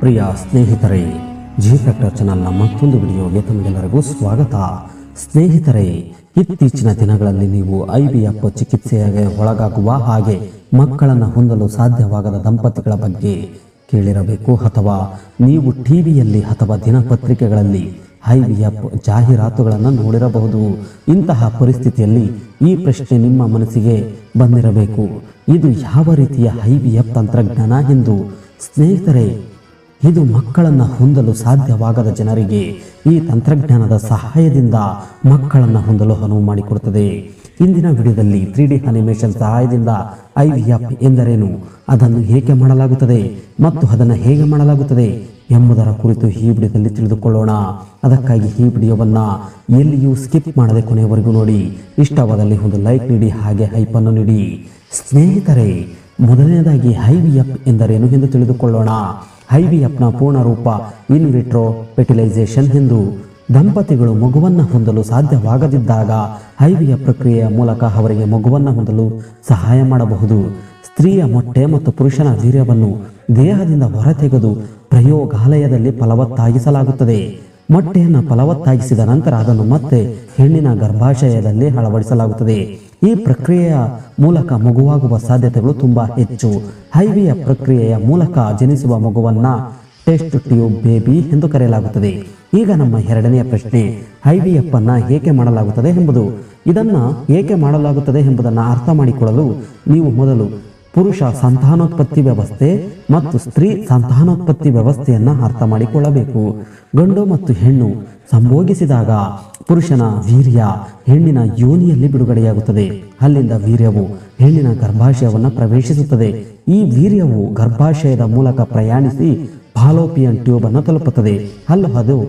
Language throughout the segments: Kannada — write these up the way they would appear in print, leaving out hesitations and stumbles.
ಪ್ರಿಯ ಸ್ನೇಹಿತರೆ, ಜಿ ಫ್ಯಾಕ್ಟರ್ ಚಾನಲ್ನ ಮತ್ತೊಂದು ವಿಡಿಯೋಗೆ ತಮಗೆಲ್ಲರಿಗೂ ಸ್ವಾಗತ. ಸ್ನೇಹಿತರೆ, ಇತ್ತೀಚಿನ ದಿನಗಳಲ್ಲಿ ನೀವು IVF ಚಿಕಿತ್ಸೆಗೆ ಒಳಗಾಗುವ ಹಾಗೆ ಮಕ್ಕಳನ್ನು ಹೊಂದಲು ಸಾಧ್ಯವಾಗದ ದಂಪತಿಗಳ ಬಗ್ಗೆ ಕೇಳಿರಬೇಕು, ಅಥವಾ ನೀವು ಟಿವಿಯಲ್ಲಿ ಅಥವಾ ದಿನಪತ್ರಿಕೆಗಳಲ್ಲಿ IVF ಜಾಹೀರಾತುಗಳನ್ನು ನೋಡಿರಬಹುದು. ಇಂತಹ ಪರಿಸ್ಥಿತಿಯಲ್ಲಿ ಈ ಪ್ರಶ್ನೆ ನಿಮ್ಮ ಮನಸ್ಸಿಗೆ ಬಂದಿರಬೇಕು, ಇದು ಯಾವ ರೀತಿಯ IVF ತಂತ್ರಜ್ಞಾನ ಎಂದು. ಸ್ನೇಹಿತರೆ, ಇದು ಮಕ್ಕಳನ್ನು ಹೊಂದಲು ಸಾಧ್ಯವಾಗದ ಜನರಿಗೆ ಈ ತಂತ್ರಜ್ಞಾನದ ಸಹಾಯದಿಂದ ಮಕ್ಕಳನ್ನು ಹೊಂದಲು ಅನುವು ಮಾಡಿಕೊಡುತ್ತದೆ. ಇಂದಿನ ವಿಡಿಯೋದಲ್ಲಿ 3D ಅನಿಮೇಷನ್ ಸಹಾಯದಿಂದ IVF ಎಂದರೇನು, ಅದನ್ನು ಹೇಗೆ ಮಾಡಲಾಗುತ್ತದೆ ಮತ್ತು ಅದನ್ನು ಹೇಗೆ ಮಾಡಲಾಗುತ್ತದೆ ಎಂಬುದರ ಕುರಿತು ಈ ವಿಡಿಯೋದಲ್ಲಿ ತಿಳಿದುಕೊಳ್ಳೋಣ. ಅದಕ್ಕಾಗಿ ಈ ವಿಡಿಯೋವನ್ನು ಎಲ್ಲಿಯೂ ಸ್ಕಿಪ್ ಮಾಡದೆ ಕೊನೆಯವರೆಗೂ ನೋಡಿ. ಇಷ್ಟವಾದಲ್ಲಿ ಒಂದು ಲೈಕ್ ನೀಡಿ, ಹಾಗೆ ಹೈಪನ್ನು ನೀಡಿ. ಸ್ನೇಹಿತರೆ, ಮೊದಲನೇದಾಗಿ IVF ಎಂದರೇನು ಎಂದು ತಿಳಿದುಕೊಳ್ಳೋಣ. IVFನ ಪೂರ್ಣ ರೂಪ ಇನ್ ವಿಟ್ರೋ ಫೆರ್ಟಿಲೈಸೇಷನ್ ಎಂದು. ದಂಪತಿಗಳು ಮಗುವನ್ನು ಹೊಂದಲು ಸಾಧ್ಯವಾಗದಿದ್ದಾಗ IVF ಪ್ರಕ್ರಿಯೆಯ ಮೂಲಕ ಅವರಿಗೆ ಮಗುವನ್ನು ಹೊಂದಲು ಸಹಾಯ ಮಾಡಬಹುದು. ಸ್ತ್ರೀಯ ಮೊಟ್ಟೆ ಮತ್ತು ಪುರುಷನ ವೀರ್ಯವನ್ನು ದೇಹದಿಂದ ಹೊರತೆಗೆದು ಪ್ರಯೋಗಾಲಯದಲ್ಲಿ ಫಲವತ್ತಾಗಿಸಲಾಗುತ್ತದೆ. ಮೊಟ್ಟೆಯನ್ನು ಫಲವತ್ತಾಗಿಸಿದ ನಂತರ ಅದನ್ನು ಮತ್ತೆ ಹೆಣ್ಣಿನ ಗರ್ಭಾಶಯದಲ್ಲಿ ಅಳವಡಿಸಲಾಗುತ್ತದೆ. ಈ ಪ್ರಕ್ರಿಯೆಯ ಮೂಲಕ ಮಗುವಾಗುವ ಸಾಧ್ಯತೆಗಳು ತುಂಬಾ ಹೆಚ್ಚು. IVF ಪ್ರಕ್ರಿಯೆಯ ಮೂಲಕ ಜನಿಸುವ ಮಗುವನ್ನ ಟೆಸ್ಟ್ ಟ್ಯೂಬ್ ಬೇಬಿ ಎಂದು ಕರೆಯಲಾಗುತ್ತದೆ. ಈಗ ನಮ್ಮ ಎರಡನೆಯ ಪ್ರಶ್ನೆ, IVF ಅನ್ನ ಏಕೆ ಮಾಡಲಾಗುತ್ತದೆ ಎಂಬುದು. ಇದನ್ನ ಏಕೆ ಮಾಡಲಾಗುತ್ತದೆ ಎಂಬುದನ್ನು ಅರ್ಥ ಮಾಡಿಕೊಳ್ಳಲು ನೀವು ಮೊದಲು ಪುರುಷ ಸಂತಾನೋತ್ಪತ್ತಿ ವ್ಯವಸ್ಥೆ ಮತ್ತು ಸ್ತ್ರೀ ಸಂತಾನೋತ್ಪತ್ತಿ ವ್ಯವಸ್ಥೆಯನ್ನು ಅರ್ಥ ಮಾಡಿಕೊಳ್ಳಬೇಕು. ಗಂಡು ಮತ್ತು ಹೆಣ್ಣು ಸಂಭೋಗಿಸಿದಾಗ ಪುರುಷನ ವೀರ್ಯ ಹೆಣ್ಣಿನ ಯೋನಿಯಲ್ಲಿ ಬಿಡುಗಡೆಯಾಗುತ್ತದೆ. ಅಲ್ಲಿಂದ ವೀರ್ಯವು ಹೆಣ್ಣಿನ ಗರ್ಭಾಶಯವನ್ನು ಪ್ರವೇಶಿಸುತ್ತದೆ. ಈ ವೀರ್ಯವು ಗರ್ಭಾಶಯದ ಮೂಲಕ ಪ್ರಯಾಣಿಸಿ ಫಾಲೋಪಿಯನ್ ಟ್ಯೂಬ್ ಅನ್ನು ತಲುಪುತ್ತದೆ. ಅಲ್ಲೂ ಅದು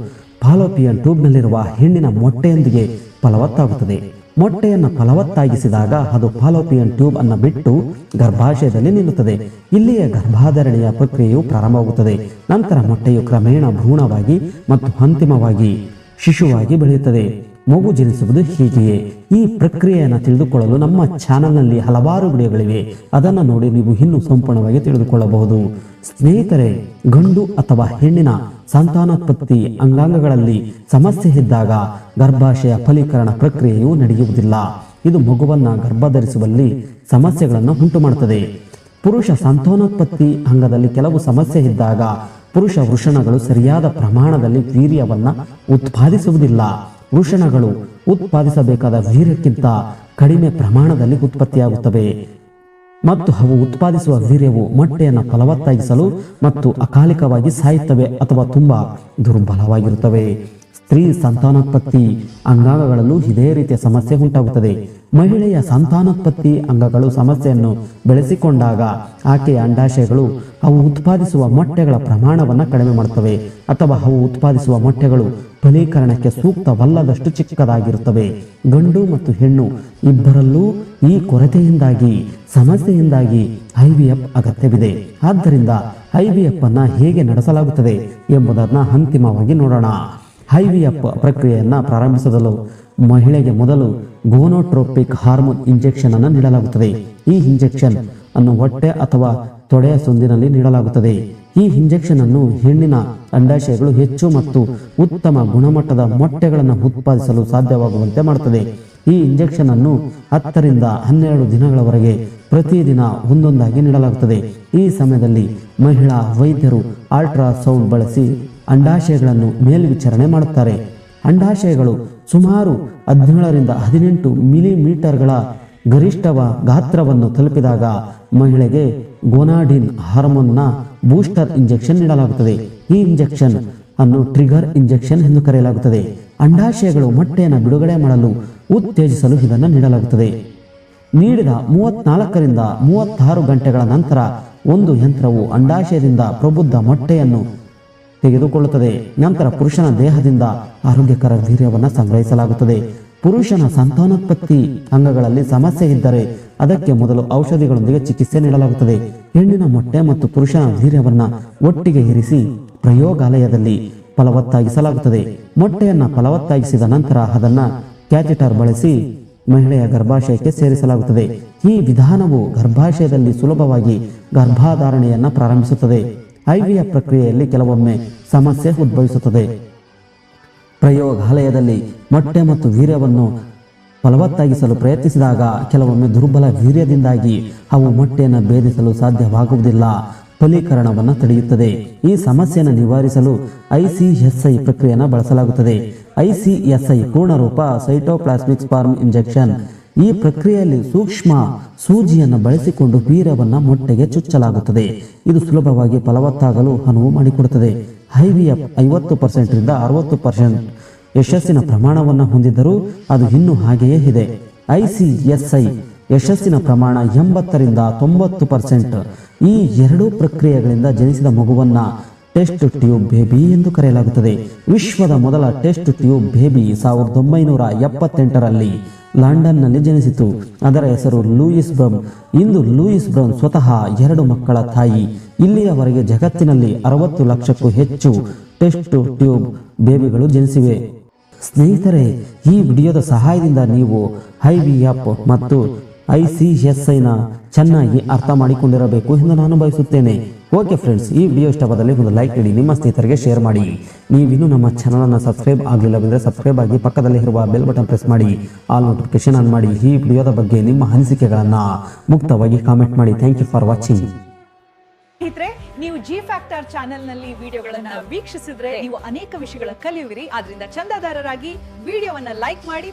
ಫಾಲೋಪಿಯನ್ ಟ್ಯೂಬ್ನಲ್ಲಿರುವ ಹೆಣ್ಣಿನ ಮೊಟ್ಟೆಯೊಂದಿಗೆ ಫಲವತ್ತಾಗುತ್ತದೆ. ಮೊಟ್ಟೆಯನ್ನು ಫಲವತ್ತಾಗಿಸಿದಾಗ ಅದು ಫಾಲೋಪಿಯನ್ ಟ್ಯೂಬ್ ಅನ್ನು ಬಿಟ್ಟು ಗರ್ಭಾಶಯದಲ್ಲಿ ನಿಲ್ಲುತ್ತದೆ. ಇಲ್ಲಿಯೇ ಗರ್ಭಾಧಾರಣೆಯ ಪ್ರಕ್ರಿಯೆಯು ಪ್ರಾರಂಭವಾಗುತ್ತದೆ. ನಂತರ ಮೊಟ್ಟೆಯು ಕ್ರಮೇಣ ಭ್ರೂಣವಾಗಿ ಮತ್ತು ಅಂತಿಮವಾಗಿ ಶಿಶುವಾಗಿ ಬೆಳೆಯುತ್ತದೆ. ಮಗು ಜನಿಸುವುದು ಹೀಗೆಯೇ. ಈ ಪ್ರಕ್ರಿಯೆಯನ್ನು ತಿಳಿದುಕೊಳ್ಳಲು ನಮ್ಮ ಚಾನಲ್ನಲ್ಲಿ ಹಲವಾರು ವಿಡಿಯೋಗಳಿವೆ, ಅದನ್ನು ನೋಡಿ ನೀವು ಇನ್ನೂ ಸಂಪೂರ್ಣವಾಗಿ ತಿಳಿದುಕೊಳ್ಳಬಹುದು. ಸ್ನೇಹಿತರೆ, ಗಂಡು ಅಥವಾ ಹೆಣ್ಣಿನ ಸಂತಾನೋತ್ಪತ್ತಿ ಅಂಗಾಂಗಗಳಲ್ಲಿ ಸಮಸ್ಯೆ ಇದ್ದಾಗ ಗರ್ಭಾಶಯ ಫಲೀಕರಣ ಪ್ರಕ್ರಿಯೆಯು ನಡೆಯುವುದಿಲ್ಲ. ಇದು ಮಗುವನ್ನು ಗರ್ಭಧರಿಸುವಲ್ಲಿ ಸಮಸ್ಯೆಗಳನ್ನು ಉಂಟು ಮಾಡುತ್ತದೆ. ಪುರುಷ ಸಂತಾನೋತ್ಪತ್ತಿ ಅಂಗದಲ್ಲಿ ಕೆಲವು ಸಮಸ್ಯೆ ಇದ್ದಾಗ ಪುರುಷ ವೃಷಣಗಳು ಸರಿಯಾದ ಪ್ರಮಾಣದಲ್ಲಿ ವೀರ್ಯವನ್ನು ಉತ್ಪಾದಿಸುವುದಿಲ್ಲ. ವೃಷಣಗಳು ಉತ್ಪಾದಿಸಬೇಕಾದ ವೀರ್ಯಕ್ಕಿಂತ ಕಡಿಮೆ ಪ್ರಮಾಣದಲ್ಲಿ ಉತ್ಪತ್ತಿಯಾಗುತ್ತವೆ ಮತ್ತು ಅವು ಉತ್ಪಾದಿಸುವ ವೀರ್ಯವು ಮೊಟ್ಟೆಯನ್ನು ಫಲವತ್ತಾಗಿಸಲು ಮತ್ತು ಅಕಾಲಿಕವಾಗಿ ಸಾಯುತ್ತವೆ ಅಥವಾ ತುಂಬಾ ದುರ್ಬಲವಾಗಿರುತ್ತವೆ. ಸ್ತ್ರೀ ಸಂತಾನೋತ್ಪತ್ತಿ ಅಂಗಾಂಗಗಳಲ್ಲೂ ಇದೇ ರೀತಿಯ ಸಮಸ್ಯೆ ಉಂಟಾಗುತ್ತದೆ. ಮಹಿಳೆಯ ಸಂತಾನೋತ್ಪತ್ತಿ ಅಂಗಗಳು ಸಮಸ್ಯೆಯನ್ನು ಬೆಳೆಸಿಕೊಂಡಾಗ ಆಕೆಯ ಅಂಡಾಶಯಗಳು ಅವು ಉತ್ಪಾದಿಸುವ ಮೊಟ್ಟೆಗಳ ಪ್ರಮಾಣವನ್ನು ಕಡಿಮೆ ಮಾಡುತ್ತವೆ, ಅಥವಾ ಅವು ಉತ್ಪಾದಿಸುವ ಮೊಟ್ಟೆಗಳು ಫಲೀಕರಣಕ್ಕೆ ಸೂಕ್ತವಲ್ಲದಷ್ಟು ಚಿಕ್ಕದಾಗಿರುತ್ತವೆ. ಗಂಡು ಮತ್ತು ಹೆಣ್ಣು ಇಬ್ಬರಲ್ಲೂ ಈ ಕೊರತೆಯಿಂದಾಗಿ ಸಮಸ್ಯೆಯಿಂದಾಗಿ IVF ಅಗತ್ಯವಿದೆ. ಆದ್ದರಿಂದ IVF ಅನ್ನ ಹೇಗೆ ನಡೆಸಲಾಗುತ್ತದೆ ಎಂಬುದನ್ನು ಅಂತಿಮವಾಗಿ ನೋಡೋಣ. IVF ಪ್ರಕ್ರಿಯೆಯನ್ನು ಪ್ರಾರಂಭಿಸಲು ಮಹಿಳೆಗೆ ಮೊದಲು ಗೋನೋಟ್ರೋಪಿಕ್ ಹಾರ್ಮೋನ್ ಇಂಜೆಕ್ಷನ್ ಅನ್ನು ನೀಡಲಾಗುತ್ತದೆ. ಈ ಇಂಜೆಕ್ಷನ್ ಅನ್ನು ಹೊಟ್ಟೆ ಅಥವಾ ತೊಡೆಯ ಸಂದಿನಲ್ಲಿ ನೀಡಲಾಗುತ್ತದೆ. ಈ ಇಂಜೆಕ್ಷನ್ ಅನ್ನು ಹೆಣ್ಣಿನ ಅಂಡಾಶಯಗಳು ಹೆಚ್ಚು ಮತ್ತು ಉತ್ತಮ ಗುಣಮಟ್ಟದ ಮೊಟ್ಟೆಗಳನ್ನು ಉತ್ಪಾದಿಸಲು ಸಾಧ್ಯವಾಗುವಂತೆ ಮಾಡುತ್ತದೆ. ಈ ಇಂಜೆಕ್ಷನ್ ಅನ್ನು 10 ರಿಂದ 12 ದಿನಗಳವರೆಗೆ ಪ್ರತಿದಿನ ಒಂದೊಂದಾಗಿ ನೀಡಲಾಗುತ್ತದೆ. ಈ ಸಮಯದಲ್ಲಿ ಮಹಿಳಾ ವೈದ್ಯರು ಅಲ್ಟ್ರಾಸೌಂಡ್ ಬಳಸಿ ಅಂಡಾಶಯಗಳನ್ನು ಮೇಲ್ವಿಚಾರಣೆ ಮಾಡುತ್ತಾರೆ. ಅಂಡಾಶಯಗಳು ಸುಮಾರು 17 ರಿಂದ 18 ಮಿಲಿಮೀಟರ್ಗಳ ಗರಿಷ್ಠ ಗಾತ್ರವನ್ನು ತಲುಪಿದಾಗ ಮಹಿಳೆಗೆ ಗೋನಾಡಿನ್ ಹಾರ್ಮೋನ್ನ ಬೂಸ್ಟರ್ ಇಂಜೆಕ್ಷನ್ ನೀಡಲಾಗುತ್ತದೆ. ಈ ಇಂಜೆಕ್ಷನ್ ಅನ್ನು ಟ್ರಿಗರ್ ಇಂಜೆಕ್ಷನ್ ಎಂದು ಕರೆಯಲಾಗುತ್ತದೆ. ಅಂಡಾಶಯಗಳು ಮೊಟ್ಟೆಯನ್ನು ಬಿಡುಗಡೆ ಮಾಡಲು ಉತ್ತೇಜಿಸಲು ಇದನ್ನು ನೀಡಲಾಗುತ್ತದೆ. ನೀಡಿದ 34 ರಿಂದ 36 ಗಂಟೆಗಳ ನಂತರ ಒಂದು ಯಂತ್ರವು ಅಂಡಾಶಯದಿಂದ ಪ್ರಬುದ್ಧ ಮೊಟ್ಟೆಯನ್ನು ತೆಗೆದುಕೊಳ್ಳುತ್ತದೆ. ನಂತರ ಪುರುಷನ ದೇಹದಿಂದ ಆರೋಗ್ಯಕರ ವೀರ್ಯವನ್ನು ಸಂಗ್ರಹಿಸಲಾಗುತ್ತದೆ. ಪುರುಷನ ಸಂತಾನೋತ್ಪತ್ತಿ ಅಂಗಗಳಲ್ಲಿ ಸಮಸ್ಯೆ ಇದ್ದರೆ ಅದಕ್ಕೆ ಮೊದಲು ಔಷಧಿಗಳೊಂದಿಗೆ ಚಿಕಿತ್ಸೆ ನೀಡಲಾಗುತ್ತದೆ. ಹೆಣ್ಣಿನ ಮೊಟ್ಟೆ ಮತ್ತು ಪುರುಷನ ವೀರ್ಯವನ್ನು ಒಟ್ಟಿಗೆ ಇರಿಸಿ ಪ್ರಯೋಗಾಲಯದಲ್ಲಿ ಫಲವತ್ತಾಗಿಸಲಾಗುತ್ತದೆ. ಮೊಟ್ಟೆಯನ್ನು ಫಲವತ್ತಾಗಿಸಿದ ನಂತರ ಅದನ್ನು ಕ್ಯಾಥೆಟರ್ ಬಳಸಿ ಮಹಿಳೆಯ ಗರ್ಭಾಶಯಕ್ಕೆ ಸೇರಿಸಲಾಗುತ್ತದೆ. ಈ ವಿಧಾನವು ಗರ್ಭಾಶಯದಲ್ಲಿ ಸುಲಭವಾಗಿ ಗರ್ಭಧಾರಣೆಯನ್ನು ಪ್ರಾರಂಭಿಸುತ್ತದೆ. ಐವಿಎಫ್ ಪ್ರಕ್ರಿಯೆಯಲ್ಲಿ ಕೆಲವೊಮ್ಮೆ ಸಮಸ್ಯೆ ಉದ್ಭವಿಸುತ್ತದೆ. ಪ್ರಯೋಗಾಲಯದಲ್ಲಿ ಮೊಟ್ಟೆ ಮತ್ತು ವೀರ್ಯವನ್ನು ಫಲವತ್ತಾಗಿಸಲು ಪ್ರಯತ್ನಿಸಿದಾಗ ಕೆಲವೊಮ್ಮೆ ದುರ್ಬಲ ವೀರ್ಯದಿಂದಾಗಿ ಅವು ಮೊಟ್ಟೆಯನ್ನು ಭೇದಿಸಲು ಸಾಧ್ಯವಾಗುವುದಿಲ್ಲ, ಫಲೀಕರಣವನ್ನು ತಡೆಯುತ್ತದೆ. ಈ ಸಮಸ್ಯೆಯನ್ನು ನಿವಾರಿಸಲು ICSI ಪ್ರಕ್ರಿಯೆಯನ್ನು ಬಳಸಲಾಗುತ್ತದೆ. ICSI ಪೂರ್ಣ ರೂಪ ಸೈಟೋಪ್ಲಾಸ್ಮಿಕ್ ಸ್ಪರ್ಮ್ ಇಂಜೆಕ್ಷನ್. ಈ ಪ್ರಕ್ರಿಯೆಯಲ್ಲಿ ಸೂಕ್ಷ್ಮ ಸೂಜಿಯನ್ನು ಬಳಸಿಕೊಂಡು ವೀರ್ಯವನ್ನು ಮೊಟ್ಟೆಗೆ ಚುಚ್ಚಲಾಗುತ್ತದೆ. ಇದು ಸುಲಭವಾಗಿ ಫಲವತ್ತಾಗಲು ಅನುವು ಮಾಡಿಕೊಡುತ್ತದೆ. IVF 50% ರಿಂದ 60% ಯಶಸ್ಸಿನ ಪ್ರಮಾಣವನ್ನು ಹೊಂದಿದ್ದರೂ ಅದು ಇನ್ನೂ ಹಾಗೆಯೇ ಇದೆ. ICSI ಯಶಸ್ಸಿನ ಪ್ರಮಾಣ 80 ರಿಂದ 90%. ಈ ಎರಡೂ ಪ್ರಕ್ರಿಯೆಗಳಿಂದ ಜನಿಸಿದ ಮಗುವನ್ನ ಟೆಸ್ಟ್ ಟ್ಯೂಬ್ ಬೇಬಿ ಎಂದು ಕರೆಯಲಾಗುತ್ತದೆ. ವಿಶ್ವದ ಮೊದಲ ಟೆಸ್ಟ್ ಟ್ಯೂಬ್ ಬೇಬಿ 1978ರಲ್ಲಿ ಲಂಡನ್ನಲ್ಲಿ ಜನಿಸಿತು. ಅದರ ಹೆಸರು ಲೂಯಿಸ್ ಬ್ರೌನ್. ಇಂದು ಲೂಯಿಸ್ ಬ್ರೌನ್ ಸ್ವತಃ 2 ಮಕ್ಕಳ ತಾಯಿ. ಇಲ್ಲಿಯವರೆಗೆ ಜಗತ್ತಿನಲ್ಲಿ 60 ಲಕ್ಷಕ್ಕೂ ಹೆಚ್ಚು ಟೆಸ್ಟ್ ಟ್ಯೂಬ್ ಬೇಬಿಗಳು ಜನಿಸಿವೆ. ಸ್ನೇಹಿತರೆ, ಈ ವಿಡಿಯೋದ ಸಹಾಯದಿಂದ ನೀವು IVF ಮತ್ತು ICSIನ ಚೆನ್ನಾಗಿ ಅರ್ಥ ಮಾಡಿಕೊಂಡಿರಬೇಕು ಎಂದು ನಾನು ಬಯಸುತ್ತೇನೆ. ಓಕೆ ಫ್ರೆಂಡ್ಸ್, ಈ ವಿಡಿಯೋ ಇಷ್ಟವಾದಲ್ಲಿ ಒಂದು ಲೈಕ್ ನೀಡಿ, ನಿಮ್ಮ ಸ್ನೇಹಿತರಿಗೆ ಶೇರ್ ಮಾಡಿ. ನೀವಿನ್ನೂ ನಮ್ಮ ಚಾನಲನ್ನು ಸಬ್ಸ್ಕ್ರೈಬ್ ಆಗಲಿಲ್ಲವೆಂದರೆ ಸಬ್ಸ್ಕ್ರೈಬ್ ಆಗಿ ಪಕ್ಕದಲ್ಲಿ ಇರುವ ಬೆಲ್ ಬಟನ್ ಪ್ರೆಸ್ ಮಾಡಿ, ಆಲ್ ನೋಟಿಫಿಕೇಶನ್ ಆನ್ ಮಾಡಿ. ಈ ವಿಡಿಯೋದ ಬಗ್ಗೆ ನಿಮ್ಮ ಅನಿಸಿಕೆಗಳನ್ನು ಮುಕ್ತವಾಗಿ ಕಾಮೆಂಟ್ ಮಾಡಿ. Thank you for watching. ಸ್ನೇಹಿತರೆ, ನೀವು ಜಿ ಫ್ಯಾಕ್ಟರ್ ಚಾನೆಲ್ ನಲ್ಲಿ ವಿಡಿಯೋಗಳನ್ನ ವೀಕ್ಷಿಸಿದ್ರೆ ನೀವು ಅನೇಕ ವಿಷಯಗಳ ಕಲಿಯುವಿರಿ. ಆದ್ರಿಂದ ಚಂದಾದಾರರಾಗಿ ವಿಡಿಯೋವನ್ನ ಲೈಕ್ ಮಾಡಿ.